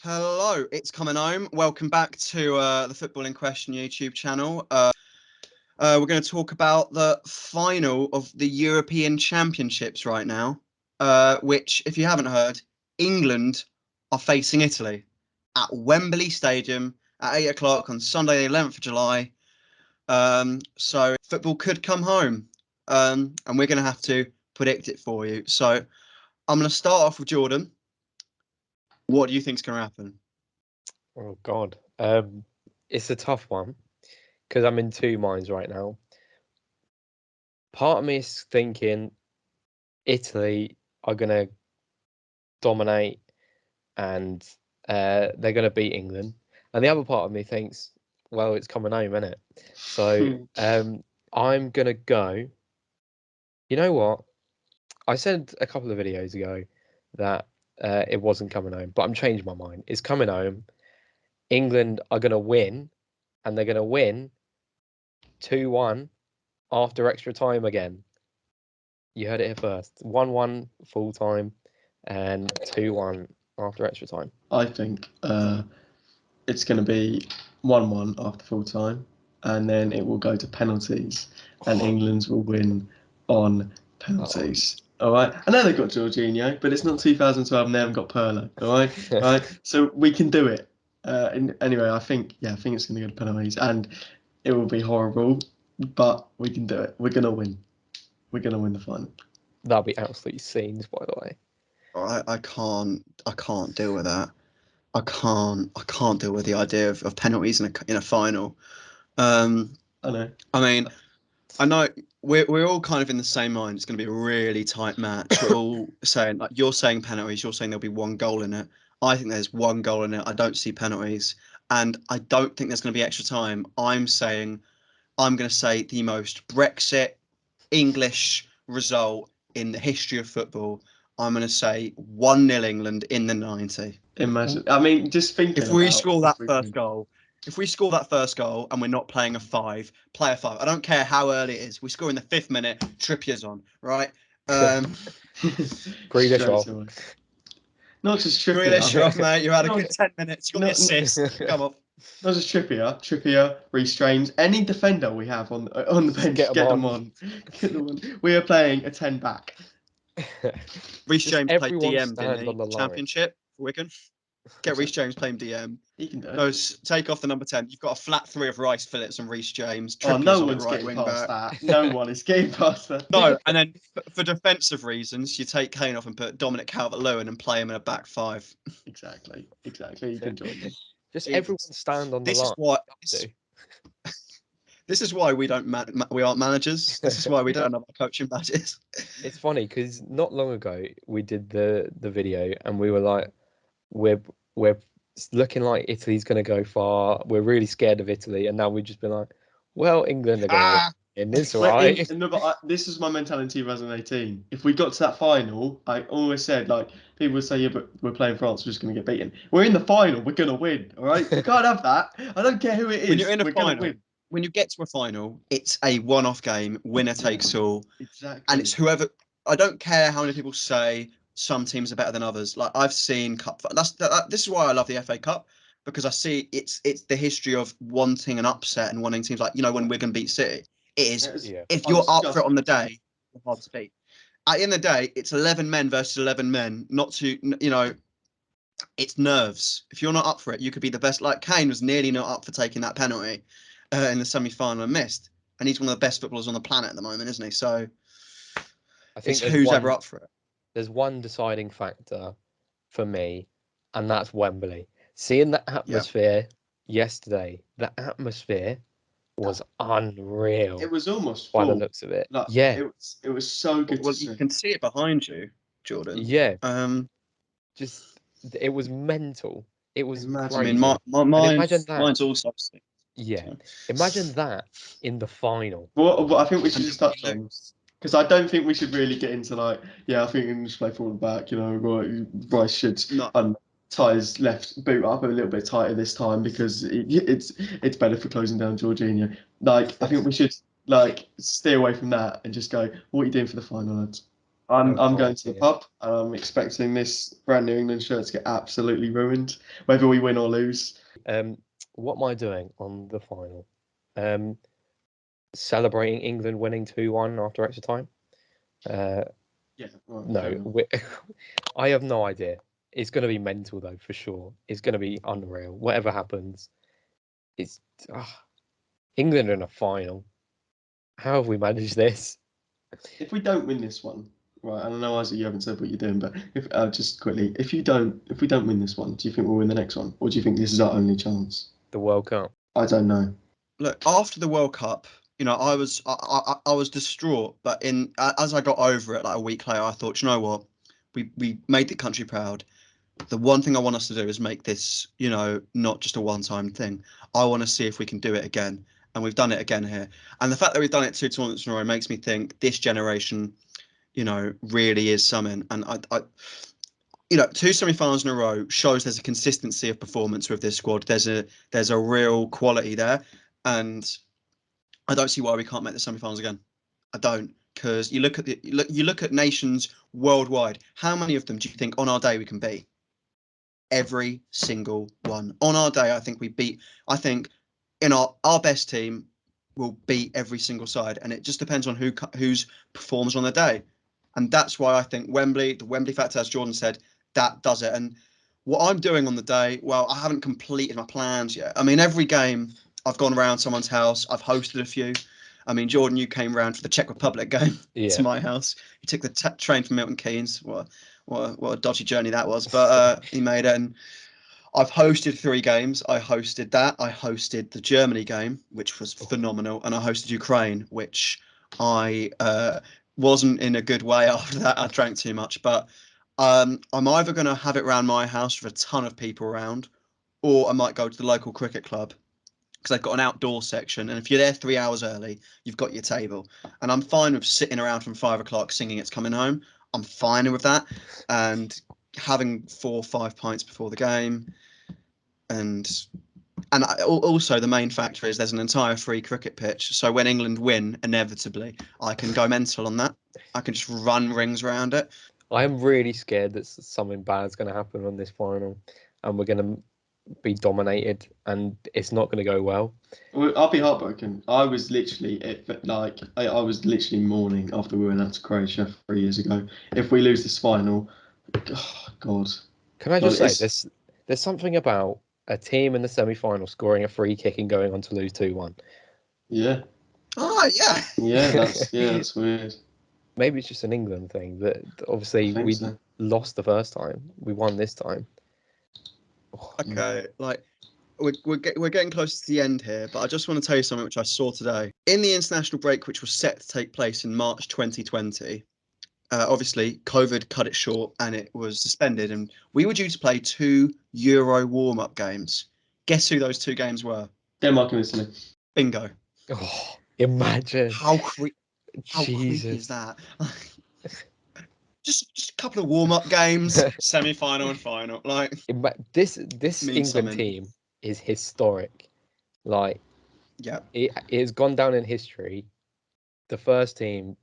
Hello, it's coming home. Welcome back to the Footballing Question YouTube channel. We're going to talk about the final of the European Championships right now, which, if you haven't heard, England are facing Italy at Wembley Stadium at 8 o'clock on Sunday, the 11th of July. So football could come home, and we're going to have to predict it for you. So I'm going to start off with Jordan. What do you think is going to happen? Oh God, it's a tough one because I'm in two minds right now. Part of me is thinking Italy are going to dominate and they're going to beat England, and the other part of me thinks, well, it's coming home, isn't it? So I'm going to go. You know what? I said a couple of videos ago that it wasn't coming home, but I'm changing my mind. It's coming home. England are going to win, and they're going to win 2-1 after extra time again. You heard it here first. 1-1 full time and 2-1 after extra time. I think it's going to be 1-1 after full time, and then it will go to penalties, and England will win on penalties. All right. I know they've got Jorginho, but it's not 2012 and they haven't got Pirlo. All right. All right. So we can do it. Anyway, I think it's going to go to penalties, and it will be horrible, but we can do it. We're going to win. We're going to win the final. That'll be absolute scenes, by the way. I can't deal with that. I can't deal with the idea of penalties in a final. I know. I mean, I know we're all kind of in the same mind. It's going to be a really tight match. We're all saying, like, you're saying penalties. You're saying there'll be one goal in it. I think there's one goal in it. I don't see penalties, and I don't think there's going to be extra time. I'm going to say the most Brexit English result in the history of football. I'm going to say 1-0 England in the 90. Imagine. I mean, just thinking. If we score that first goal, and we're not playing a 5, play a 5. I don't care how early it is. We score in the 5th minute. Trippier's on, right? Grealish off. Not just Trippier. Grealish off, mate. You had a good 10 minutes. You got the assist. Come on. Not just Trippier, Reece James, any defender we have on the bench, get them on. Get them on. We are playing a 10 back. Reece James played DM, didn't he? On the Championship for Wigan. Get Reece James playing DM. He can do it. No, take off the number 10. You've got a flat 3 of Rice, Phillips, and Reece James. No one's getting past that. No one is getting past that. No, and then for defensive reasons, you take Kane off and put Dominic Calvert-Lewin and play him in a back 5. Exactly. You can join me. Just everyone stand on the line. This is why we aren't managers. This is why we don't have our coaching badges. It's funny because not long ago we did the video and we were like, we're looking like Italy's going to go far. We're really scared of Italy, and now we've just been like, well, England are going to win. It's all right. This is my mentality in 2018. If we got to that final, I always said, like, people would say, yeah, but we're playing France, we're just going to get beaten. We're in the final, we're going to win, all right? We can't have that. I don't care who it is. When you're in a final, when you get to a final, it's a one-off game, winner takes all. Exactly. And it's whoever. I don't care how many people say some teams are better than others. Like, I've seen cup. This is why I love the FA Cup, because I see it's the history of wanting an upset and wanting teams, like, when Wigan beat City. It is. If you're up for it on the day, it's hard to beat. At the end of the day, it's 11 men versus 11 men. It's nerves. If you're not up for it, you could be the best. Like, Kane was nearly not up for taking that penalty in the semi-final and missed. And he's one of the best footballers on the planet at the moment, isn't he? So I think it's who's ever up for it. There's one deciding factor for me, and that's Wembley. Seeing the atmosphere yesterday, the atmosphere was unreal. It was almost full by the looks of it. Like, it was so good. Well, you can see it behind you, Jordan. Yeah. Just it was mental. It was crazy. I mean, mine's also. Yeah. Imagine that in the final. Well, I think we should just touch on, because I don't think we should really get into, like, I think we should play forward back. Rice should tie his left boot up a little bit tighter this time, because it's better for closing down Jorginho. Like, I think we should, like, stay away from that and just go, what are you doing for the final, lads? I'm Oh, going to the dear. pub. I'm expecting this brand new England shirt to get absolutely ruined, whether we win or lose. What am I doing on the final? Celebrating England winning 2-1 after extra time. Yeah. Right, No, I have no idea. It's going to be mental though, for sure. It's going to be unreal. Whatever happens, it's England in a final. How have we managed this? if we don't win this one, right? I don't know, Isaac, you haven't said what you're doing, but if just quickly, if we don't win this one, do you think we'll win the next one, or do you think this is our only chance? The World Cup. I don't know. Look, after the World Cup, I was distraught, but as I got over it, like a week later, I thought, you know what, we made the country proud. The one thing I want us to do is make this, not just a one-time thing. I want to see if we can do it again, and we've done it again here. And the fact that we've done it 2 tournaments in a row makes me think this generation, really is something. And I 2 semi-finals in a row shows there's a consistency of performance with this squad. There's a real quality there, and I don't see why we can't make the semi-finals again. I don't, because you look at nations worldwide. How many of them do you think on our day we can beat? Every single one. On our day, I think in our best team will beat every single side, and it just depends on who's performs on the day. And that's why I think the Wembley factor, as Jordan said, that does it. And what I'm doing on the day, well, I haven't completed my plans yet. I mean, every game I've gone around someone's house, I've hosted a few. I mean, Jordan, you came round for the Czech Republic game to my house. You took the train from Milton Keynes. What a dodgy journey that was, but he made it. And I've hosted 3 games. I hosted that. I hosted the Germany game, which was phenomenal, and I hosted Ukraine, which I wasn't in a good way after that. I drank too much, but I'm either going to have it around my house with a ton of people around, or I might go to the local cricket club because they've got an outdoor section, and if you're there 3 hours early, you've got your table. And I'm fine with sitting around from 5 o'clock singing "It's Coming Home." I'm fine with that, and having 4 or 5 pints before the game, and also the main factor is there's an entire free cricket pitch. So when England win, inevitably, I can go mental on that. I can just run rings around it. I am really scared that something bad's going to happen on this final, and we're going to be dominated, and it's not going to go well. I'll be heartbroken. I was literally I was literally mourning after we went out to Croatia 3 years ago. If we lose this final, oh God. Can I just say there's something about a team in the semi-final scoring a free kick and going on to lose 2-1. Yeah. Oh yeah. Yeah, that's weird. Maybe it's just an England thing, but obviously we lost the first time. We won this time. Okay, like we're getting close to the end here, but I just want to tell you something which I saw today. In the international break, which was set to take place in March 2020, obviously COVID cut it short and it was suspended, and we were due to play 2 Euro warm-up games. Guess who those 2 games were? Denmark and Italy. Bingo. Oh, imagine How creepy is that? just a couple of warm-up games, semi-final and final. Like this England team is historic. Like, yeah, it has gone down in history. The first team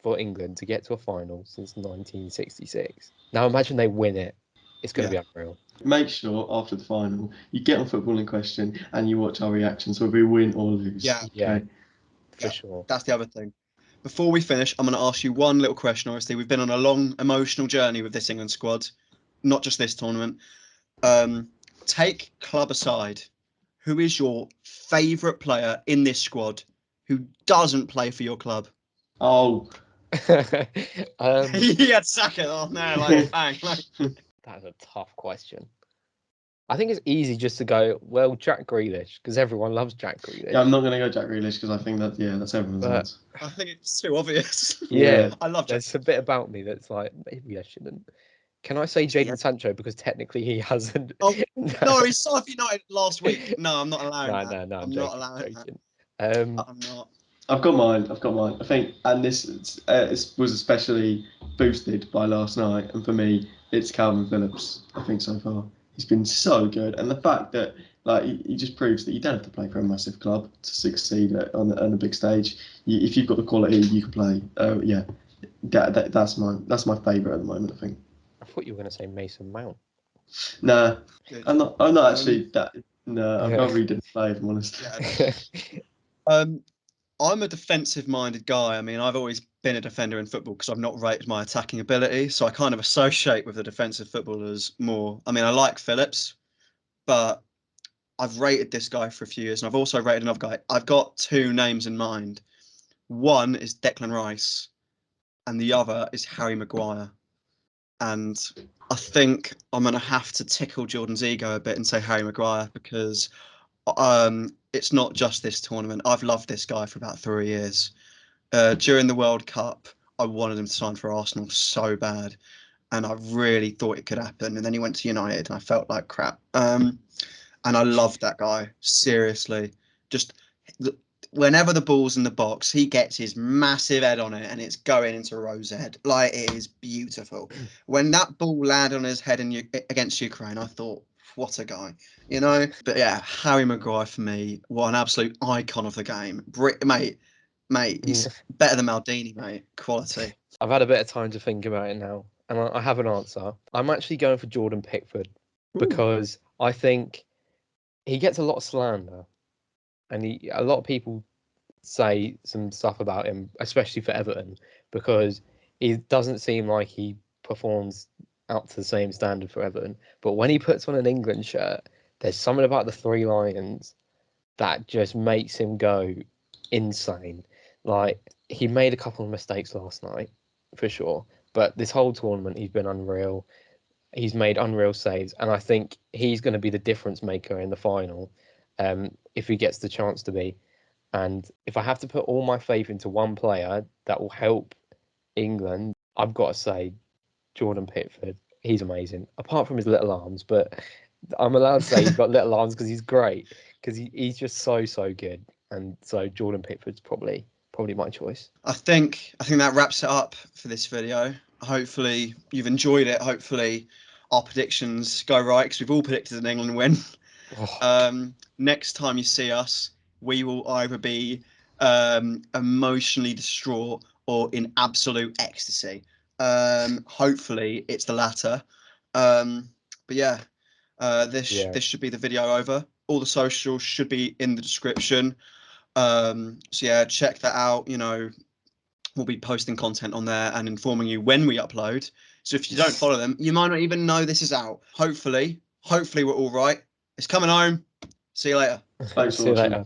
for England to get to a final since 1966. Now imagine they win it. It's going to be unreal. Make sure after the final you get on Football in Question and you watch our reactions, whether we win or lose. Yeah, okay? For sure. That's the other thing. Before we finish, I'm going to ask you one little question. Obviously, we've been on a long emotional journey with this England squad, not just this tournament. Take club aside. Who is your favourite player in this squad who doesn't play for your club? Oh. He had Saka on there, like bang. That's a tough question. I think it's easy just to go, well, Jack Grealish, because everyone loves Jack Grealish. Yeah, I'm not going to go Jack Grealish because I think that's everyone's answer. I think it's too obvious. Yeah, I love Jack. There's a bit about me that's like, maybe I shouldn't. Can I say Jadon Sancho because technically he hasn't? Oh, no, he signed for United last week. No, I'm not allowing that. No, I'm not allowing that. I'm not. I've got mine. I think, and this was especially boosted by last night, and for me, it's Calvin Phillips. I think so far he's been so good, and the fact that he just proves that you don't have to play for a massive club to succeed on the big stage. If you've got the quality, you can play. that's my favourite at the moment, I think. I thought you were going to say Mason Mount. Nah, Good. I'm not actually that. No, I Yeah. really didn't play, if I'm honest. Yeah. I'm a defensive-minded guy. I mean, I've always been a defender in football because I've not rated my attacking ability, so I kind of associate with the defensive footballers more. I mean, I like Phillips, but I've rated this guy for a few years, and I've also rated another guy. I've got two names in mind. One is Declan Rice, and the other is Harry Maguire. And I think I'm going to have to tickle Jordan's ego a bit and say Harry Maguire because it's not just this tournament. I've loved this guy for about 3 years. During the World Cup, I wanted him to sign for Arsenal so bad, and I really thought it could happen. And then he went to United, and I felt like crap. And I loved that guy, seriously. Just whenever the ball's in the box, he gets his massive head on it, and it's going into Rose head. Like, it is beautiful. When that ball landed on his head against Ukraine, I thought, what a guy, you know? But yeah, Harry Maguire for me, what an absolute icon of the game. Mate, he's better than Maldini, mate. Quality. I've had a bit of time to think about it now, and I have an answer. I'm actually going for Jordan Pickford because I think he gets a lot of slander, and a lot of people say some stuff about him, especially for Everton, because he doesn't seem like he performs up to the same standard for Everton. But when he puts on an England shirt, there's something about the Three Lions that just makes him go insane. Like, he made a couple of mistakes last night, for sure. But this whole tournament, he's been unreal. He's made unreal saves. And I think he's going to be the difference maker in the final if he gets the chance to be. And if I have to put all my faith into one player that will help England, I've got to say Jordan Pickford. He's amazing, apart from his little arms. But I'm allowed to say he's got little arms because he's great, because he's just so good. And so Jordan Pickford's probably my choice. I think that wraps it up for this video. Hopefully you've enjoyed it. Hopefully our predictions go right because we've all predicted an England win. Next time you see us, we will either be emotionally distraught or in absolute ecstasy. Hopefully it's the latter. But yeah, this should be the video over. All the socials should be in the description. So yeah, check that out. You know, we'll be posting content on there and informing you when we upload. So if you don't follow them, you might not even know this is out. Hopefully we're all right. It's coming home. See you later. Thanks for See you watching. later.